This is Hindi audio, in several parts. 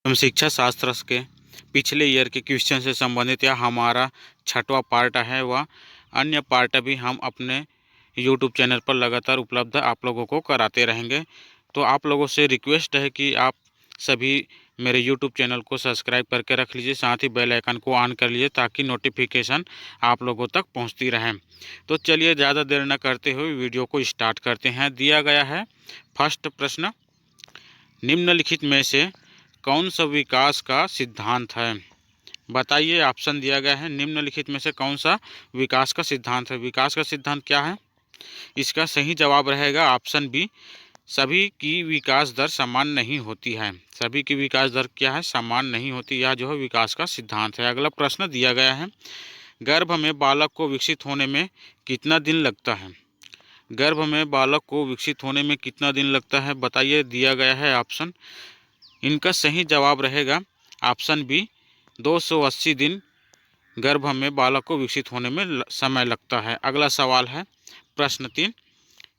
हम शिक्षा शास्त्र के पिछले ईयर के क्वेश्चन से संबंधित यह हमारा छठवां पार्ट है। वह अन्य पार्ट भी हम अपने यूट्यूब चैनल पर लगातार उपलब्ध आप लोगों को कराते रहेंगे। तो आप लोगों से रिक्वेस्ट है कि आप सभी मेरे यूट्यूब चैनल को सब्सक्राइब करके रख लीजिए, साथ ही बेल आइकन को ऑन कर लीजिए ताकि नोटिफिकेशन आप लोगों तक पहुंचती रहे। तो चलिए ज़्यादा देर न करते हुए वीडियो को स्टार्ट करते हैं। दिया गया है फर्स्ट प्रश्न, निम्नलिखित में से कौन सा विकास का सिद्धांत है? बताइए। ऑप्शन दिया गया है, निम्नलिखित में से कौन सा विकास का सिद्धांत है? विकास का सिद्धांत क्या है? इसका सही जवाब रहेगा ऑप्शन बी, सभी की विकास दर समान नहीं होती है। सभी की विकास दर क्या है? समान नहीं होती। यह जो है विकास का सिद्धांत है। अगला प्रश्न दिया गया है, गर्भ में बालक को विकसित होने में कितना दिन लगता है? गर्भ में बालक को विकसित होने में कितना दिन लगता है? बताइए। दिया गया है ऑप्शन, इनका सही जवाब रहेगा ऑप्शन बी, 280 दिन गर्भ में बालक को विकसित होने में समय लगता है। अगला सवाल है प्रश्न 3,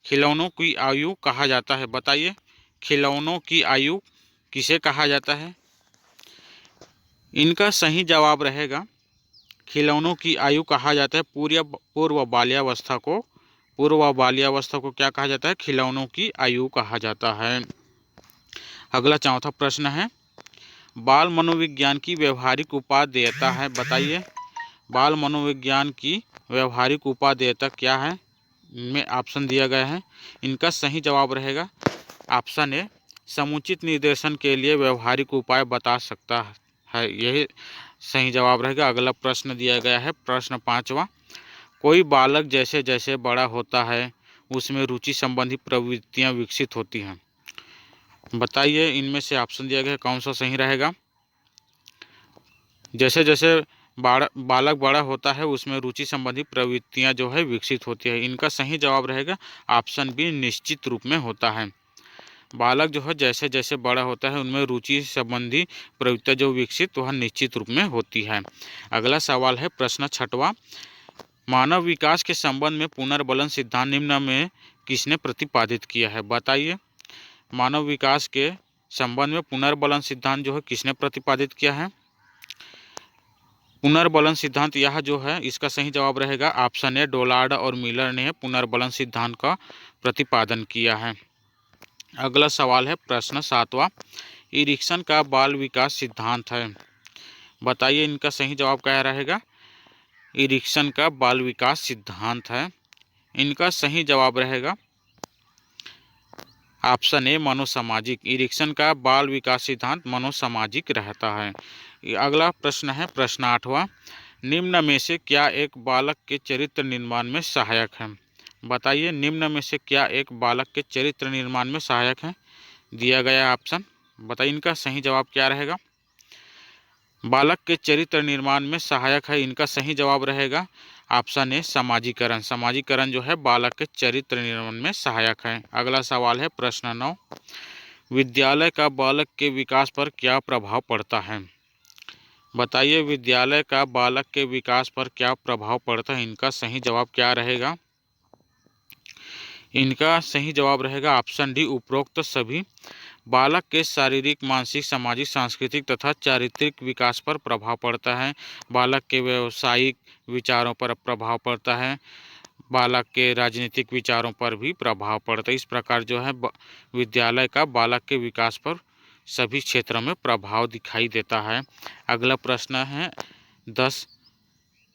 खिलौनों की आयु कहा जाता है? बताइए, खिलौनों की आयु किसे कहा जाता है? इनका सही जवाब रहेगा, खिलौनों की आयु कहा जाता है पूर्व बाल्यावस्था को। पूर्व बाल्यावस्था को क्या कहा जाता है? खिलौनों की आयु कहा जाता है। अगला चौथा प्रश्न है, बाल मनोविज्ञान की व्यवहारिक उपादेयता है? बताइए, बाल मनोविज्ञान की व्यवहारिक उपादेयता क्या है? इनमें ऑप्शन दिया गया है। इनका सही जवाब रहेगा ऑप्शन ए, समुचित निर्देशन के लिए व्यवहारिक उपाय बता सकता है। यही सही जवाब रहेगा। अगला प्रश्न दिया गया है प्रश्न 5वां, कोई बालक जैसे जैसे बड़ा होता है उसमें रुचि संबंधी प्रवृत्तियां विकसित होती हैं। बताइए, इनमें से ऑप्शन दिया गया है, कौन सा सही रहेगा? जैसे जैसे बालक बड़ा होता है उसमें रुचि संबंधी प्रवृत्तियां जो है विकसित होती है। इनका सही जवाब रहेगा ऑप्शन बी, निश्चित रूप में होता है। बालक जो है जैसे जैसे बड़ा होता है उनमें रुचि संबंधी प्रवृत्तियां जो विकसित वह निश्चित रूप में होती है। अगला सवाल है प्रश्न 6वां, मानव विकास के संबंध में पुनर्बलन सिद्धांत निम्न में किसने प्रतिपादित किया है? बताइए, मानव विकास के संबंध में पुनर्बलन सिद्धांत जो है किसने प्रतिपादित किया है? पुनर्बलन सिद्धांत यह जो है इसका सही जवाब रहेगा ऑप्शन ए, डोलार्ड और मिलर ने पुनर्बलन सिद्धांत का प्रतिपादन किया है। अगला सवाल है प्रश्न 7वां, इरिक्सन का बाल विकास सिद्धांत है? बताइए, इनका सही जवाब क्या रहेगा? इरिक्सन का बाल विकास सिद्धांत है। इनका सही जवाब रहेगा ऑप्शन ए, मनोसामाजिक। इरिक्सन का बाल विकास सिद्धांत मनोसामाजिक रहता है। अगला प्रश्न है प्रश्न 8वां, निम्न में से क्या एक बालक के चरित्र निर्माण में सहायक है? बताइए, निम्न में से क्या एक बालक के चरित्र निर्माण में सहायक है? दिया गया ऑप्शन, बताइए इनका सही जवाब क्या रहेगा? बालक के चरित्र निर्माण में सहायक है। इनका सही जवाब रहेगा ऑप्शन ए, समाजीकरण। समाजीकरण जो है बालक के चरित्र निर्माण में सहायक है। अगला सवाल है प्रश्न 9, विद्यालय का बालक के विकास पर क्या प्रभाव पड़ता है? बताइए, विद्यालय का बालक के विकास पर क्या प्रभाव पड़ता है? इनका सही जवाब क्या रहेगा? इनका सही जवाब रहेगा ऑप्शन डी, उपरोक्त सभी। बालक के शारीरिक, मानसिक, सामाजिक, सांस्कृतिक तथा चारित्रिक विकास पर प्रभाव पड़ता है। बालक के व्यावसायिक विचारों पर प्रभाव पड़ता है। बालक के राजनीतिक विचारों पर भी प्रभाव पड़ता है। इस प्रकार जो है विद्यालय का बालक के विकास पर सभी क्षेत्रों में प्रभाव दिखाई देता है। अगला प्रश्न है 10,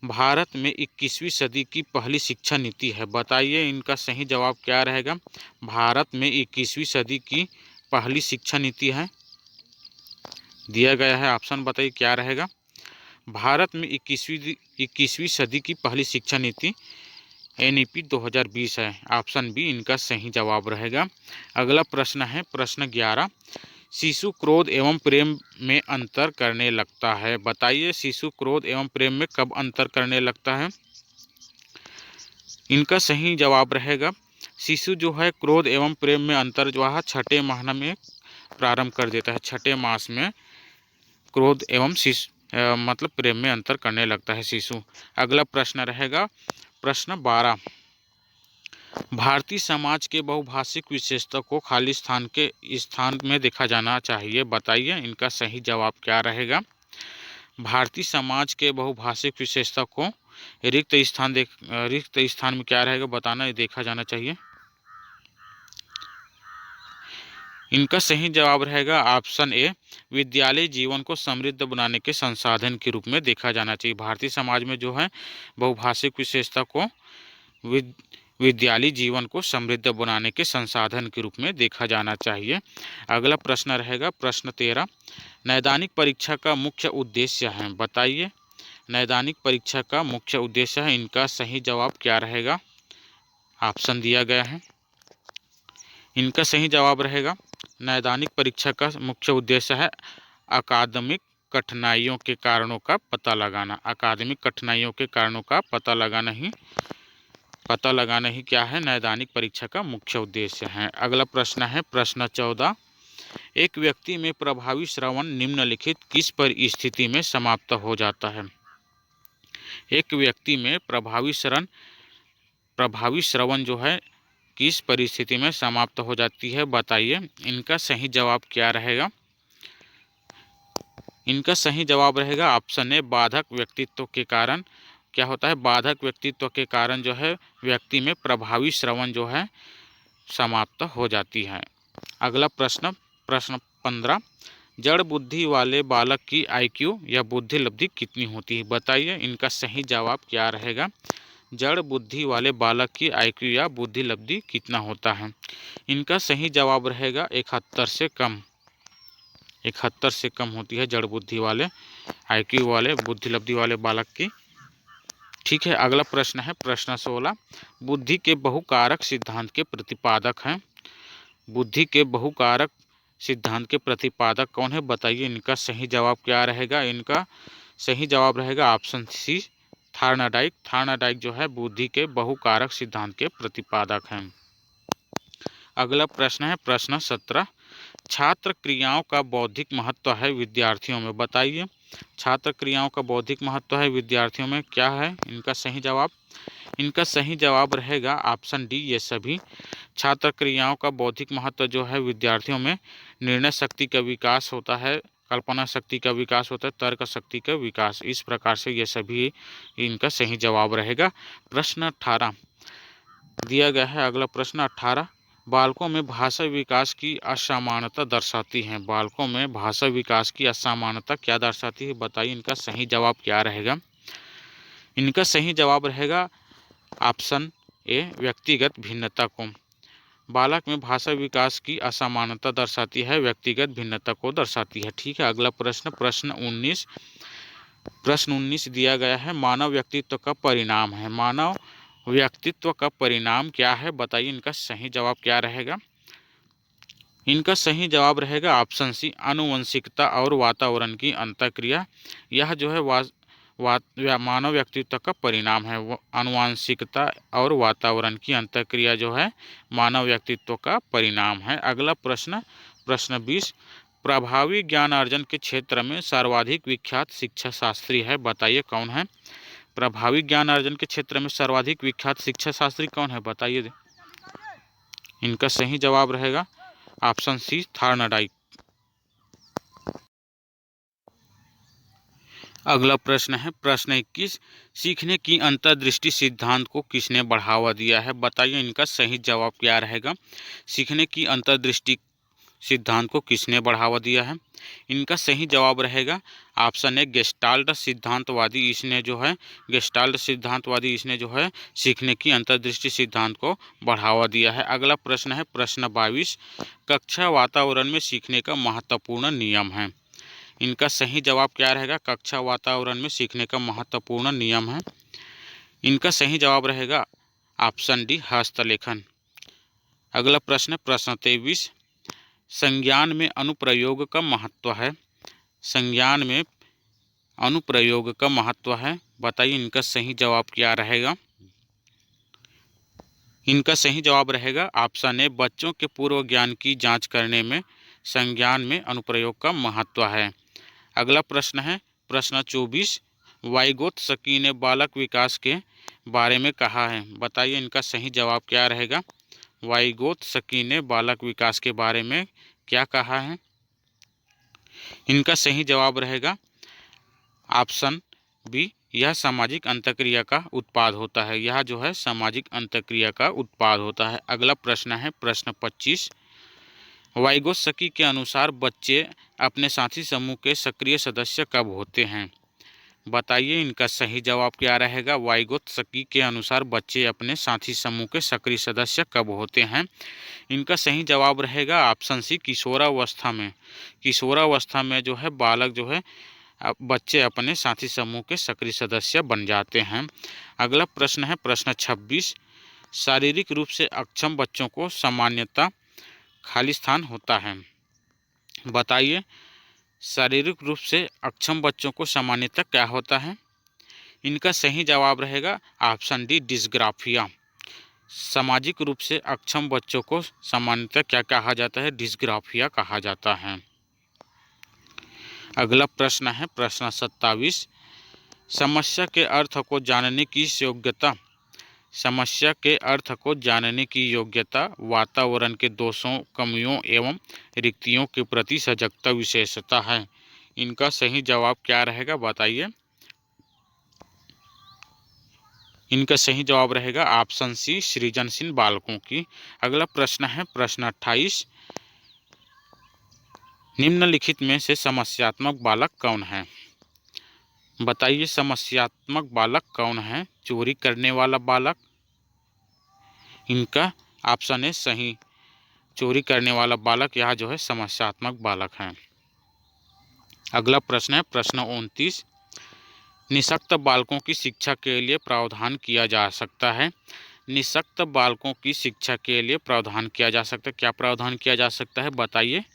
भारत में 21वीं सदी की पहली शिक्षा नीति है? बताइए, इनका सही जवाब क्या रहेगा? भारत में 21वीं सदी की पहली शिक्षा नीति है। दिया गया है ऑप्शन, बताइए क्या रहेगा? भारत में 21वीं सदी की पहली शिक्षा नीति NEP 2020 है। ऑप्शन बी इनका सही जवाब रहेगा। अगला प्रश्न है प्रश्न 11, शिशु क्रोध एवं प्रेम में अंतर करने लगता है? बताइए, शिशु क्रोध एवं प्रेम में कब अंतर करने लगता है? इनका सही जवाब रहेगा, शिशु जो है क्रोध एवं प्रेम में अंतर जो है 6ठे महीने में प्रारंभ कर देता है। 6ठे मास में क्रोध एवं मतलब प्रेम में अंतर करने लगता है शिशु। अगला प्रश्न रहेगा प्रश्न 12, भारतीय समाज के बहुभाषिक विशेषता को खाली स्थान के स्थान में देखा जाना चाहिए। बताइए इनका सही जवाब क्या रहेगा। भारतीय समाज के बहुभाषिक विशेषता को रिक्त स्थान में क्या रहेगा बताना, देखा जाना चाहिए। इनका सही जवाब रहेगा ऑप्शन ए, विद्यालय जीवन को समृद्ध बनाने के संसाधन के रूप में देखा जाना चाहिए। भारतीय समाज में जो है बहुभाषिक विशेषता को विद्यालय जीवन को समृद्ध बनाने के संसाधन के रूप में देखा जाना चाहिए। अगला प्रश्न रहेगा प्रश्न 13, नैदानिक परीक्षा का मुख्य उद्देश्य है। बताइए नैदानिक परीक्षा का मुख्य उद्देश्य है। इनका सही जवाब क्या रहेगा, ऑप्शन दिया गया है। इनका सही जवाब रहेगा नैदानिक परीक्षा का मुख्य उद्देश्य है अकादमिक कठिनाइयों के कारणों का पता लगाना। अकादमिक कठिनाइयों के कारणों का पता लगाना ही क्या है, नैदानिक परीक्षा का मुख्य उद्देश्य है। अगला प्रश्न है प्रश्न 14, एक व्यक्ति में प्रभावी श्रवण निम्नलिखित किस परिस्थिति में समाप्त हो जाता है। एक व्यक्ति में प्रभावी श्रवण जो है किस परिस्थिति में समाप्त हो जाती है। बताइए इनका सही जवाब क्या रहेगा। इनका सही जवाब रहेगा ऑप्शन ए, बाधक व्यक्तित्व के कारण। क्या होता है, बाधक व्यक्तित्व के कारण जो है व्यक्ति में प्रभावी श्रवण जो है समाप्त हो जाती है। अगला प्रश्न 15, जड़ बुद्धि वाले बालक की IQ या बुद्धि लब्धि कितनी होती है। बताइए इनका सही जवाब क्या रहेगा। जड़ बुद्धि वाले बालक की IQ या बुद्धि लब्धि कितना होता है। इनका सही जवाब रहेगा 71 से कम। 71 से कम होती है जड़ बुद्धि वाले IQ वाले बुद्धि लब्धि वाले बालक की। ठीक है, अगला प्रश्न है प्रश्न 16, बुद्धि के बहुकारक सिद्धांत के प्रतिपादक हैं। बुद्धि के बहुकारक सिद्धांत के प्रतिपादक कौन है। बताइए इनका सही जवाब क्या रहेगा। इनका सही जवाब रहेगा ऑप्शन सी, थार्नाडाइक। थार्नाडाइक जो है बुद्धि के बहुकारक सिद्धांत के प्रतिपादक हैं। अगला प्रश्न है प्रश्न 17, छात्र क्रियाओं का बौद्धिक महत्व है विद्यार्थियों में। बताइए छात्र क्रियाओं का बौद्धिक महत्व है विद्यार्थियों में क्या है। इनका सही जवाब, इनका सही जवाब रहेगा ऑप्शन डी, ये सभी। छात्र क्रियाओं का बौद्धिक महत्व जो है विद्यार्थियों में निर्णय शक्ति का विकास होता है, कल्पना शक्ति का विकास होता है, तर्क शक्ति का विकास। इस प्रकार से ये सभी इनका सही जवाब रहेगा। प्रश्न 18 दिया गया है। अगला प्रश्न 18, बालकों में भाषा विकास की असमानता दर्शाती है। बालकों में भाषा विकास की असमानता क्या दर्शाती है। बताइए इनका सही जवाब क्या रहेगा। इनका सही जवाब रहेगा ऑप्शन ए, व्यक्तिगत भिन्नता को। बालक में भाषा विकास की असमानता दर्शाती है, व्यक्तिगत भिन्नता को दर्शाती है। ठीक है, अगला प्रश्न प्रश्न 19 दिया गया है, मानव व्यक्तित्व का परिणाम है। मानव व्यक्तित्व का परिणाम क्या है। बताइए इनका सही जवाब क्या रहेगा। इनका सही जवाब रहेगा ऑप्शन सी, आनुवंशिकता और वातावरण की अंतःक्रिया। यह जो है मानव व्यक्तित्व का परिणाम है। वो आनुवंशिकता और वातावरण की अंतःक्रिया जो है मानव व्यक्तित्व का परिणाम है। अगला प्रश्न प्रश्न 20, प्रभावी ज्ञान अर्जन के क्षेत्र में सर्वाधिक विख्यात शिक्षा शास्त्री है। बताइए कौन है। प्रभावी ज्ञान अर्जन के क्षेत्र में सर्वाधिक विख्यात शिक्षा शास्त्री कौन है। बताइए इनका सही जवाब रहेगा ऑप्शन सी, थार्नाडाइक। अगला प्रश्न है प्रश्न 21, सीखने की अंतर्दृष्टि सिद्धांत को किसने बढ़ावा दिया है। बताइए इनका सही जवाब क्या रहेगा। सीखने की अंतर्दृष्टि सिद्धांत को किसने बढ़ावा दिया है। इनका सही जवाब रहेगा ऑप्शन ए, गेस्टाल्ट सिद्धांतवादी। इसने जो है गेस्टाल्ट सिद्धांतवादी इसने जो है सीखने की अंतर्दृष्टि सिद्धांत को बढ़ावा दिया है। अगला प्रश्न है प्रश्न 22, कक्षा वातावरण में सीखने का महत्वपूर्ण नियम है। इनका सही जवाब क्या रहेगा। कक्षा वातावरण में सीखने का महत्वपूर्ण नियम है। इनका सही जवाब रहेगा ऑप्शन डी, हस्तलेखन। अगला प्रश्न प्रश्न 23, संज्ञान में अनुप्रयोग का महत्व है। संज्ञान में अनुप्रयोग का महत्व है। बताइए इनका सही जवाब क्या रहेगा। इनका सही जवाब रहेगा ऑप्शन ए, बच्चों के पूर्व ज्ञान की जांच करने में संज्ञान में अनुप्रयोग का महत्व है। अगला प्रश्न है प्रश्न 24, वाइगोत्स्की ने बालक विकास के बारे में कहा है। बताइए इनका सही जवाब क्या रहेगा। वाइगोत्स्की ने बालक विकास के बारे में क्या कहा है। इनका सही जवाब रहेगा ऑप्शन बी, यह सामाजिक अंतःक्रिया का उत्पाद होता है। यह जो है सामाजिक अंतःक्रिया का उत्पाद होता है। अगला प्रश्न है प्रश्न 25। वाइगोत्स्की के अनुसार बच्चे अपने साथी समूह के सक्रिय सदस्य कब होते हैं। बताइए इनका सही जवाब क्या रहेगा। वाइगोत्स्की के अनुसार बच्चे अपने साथी समूह के सक्रिय सदस्य कब होते हैं। इनका सही जवाब रहेगा ऑप्शन सी, किशोरावस्था में। किशोरावस्था में जो है बालक जो है बच्चे अपने साथी समूह के सक्रिय सदस्य बन जाते हैं। अगला प्रश्न है प्रश्न 26। शारीरिक रूप से अक्षम बच्चों को सामान्यतः खाली स्थान होता है। बताइए शारीरिक रूप से अक्षम बच्चों को सामान्यतः क्या होता है। इनका सही जवाब रहेगा ऑप्शन डी, डिस्ग्राफिया। सामाजिक रूप से अक्षम बच्चों को सामान्यतः क्या कहा जाता है, डिस्ग्राफिया कहा जाता है। अगला प्रश्न है प्रश्न 27। समस्या के अर्थ को जानने की योग्यता। समस्या के अर्थ को जानने की योग्यता वातावरण के दोषों, कमियों एवं रिक्तियों के प्रति सजगता विशेषता है। इनका सही जवाब क्या रहेगा बताइए। इनका सही जवाब रहेगा ऑप्शन सी, सृजनशील बालकों की। अगला प्रश्न है प्रश्न 28। निम्नलिखित में से समस्यात्मक बालक कौन है। बताइए समस्यात्मक बालक कौन है। चोरी करने वाला बालक। इनका ऑप्शन है सही, चोरी करने वाला बालक यह जो है समस्यात्मक बालक है। अगला प्रश्न है प्रश्न 29। निःशक्त बालकों की शिक्षा के लिए प्रावधान किया जा सकता है। निःशक्त बालकों की शिक्षा के लिए प्रावधान किया जा सकता है। क्या प्रावधान किया जा सकता है बताइए।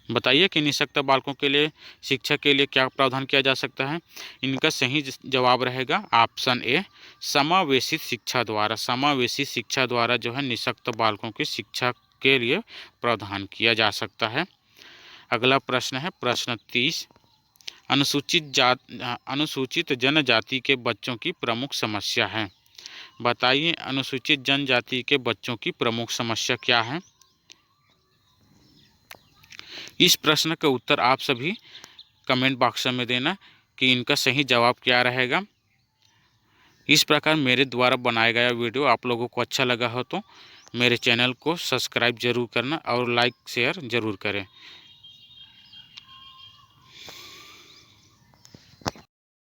बताइए कि निःशक्त बालकों के लिए शिक्षा के लिए क्या प्रावधान किया जा सकता है। इनका सही जवाब रहेगा ऑप्शन ए, समावेशित शिक्षा द्वारा। समावेशित शिक्षा द्वारा जो है निःशक्त बालकों की शिक्षा के लिए प्रावधान किया जा सकता है। अगला प्रश्न है प्रश्न 30। अनुसूचित जनजाति के बच्चों की प्रमुख समस्या है। बताइए अनुसूचित जनजाति के बच्चों की प्रमुख समस्या क्या है। इस प्रश्न का उत्तर आप सभी कमेंट बॉक्स में देना कि इनका सही जवाब क्या रहेगा। इस प्रकार मेरे द्वारा बनाया गया वीडियो आप लोगों को अच्छा लगा हो तो मेरे चैनल को सब्सक्राइब जरूर करना और लाइक शेयर ज़रूर करें।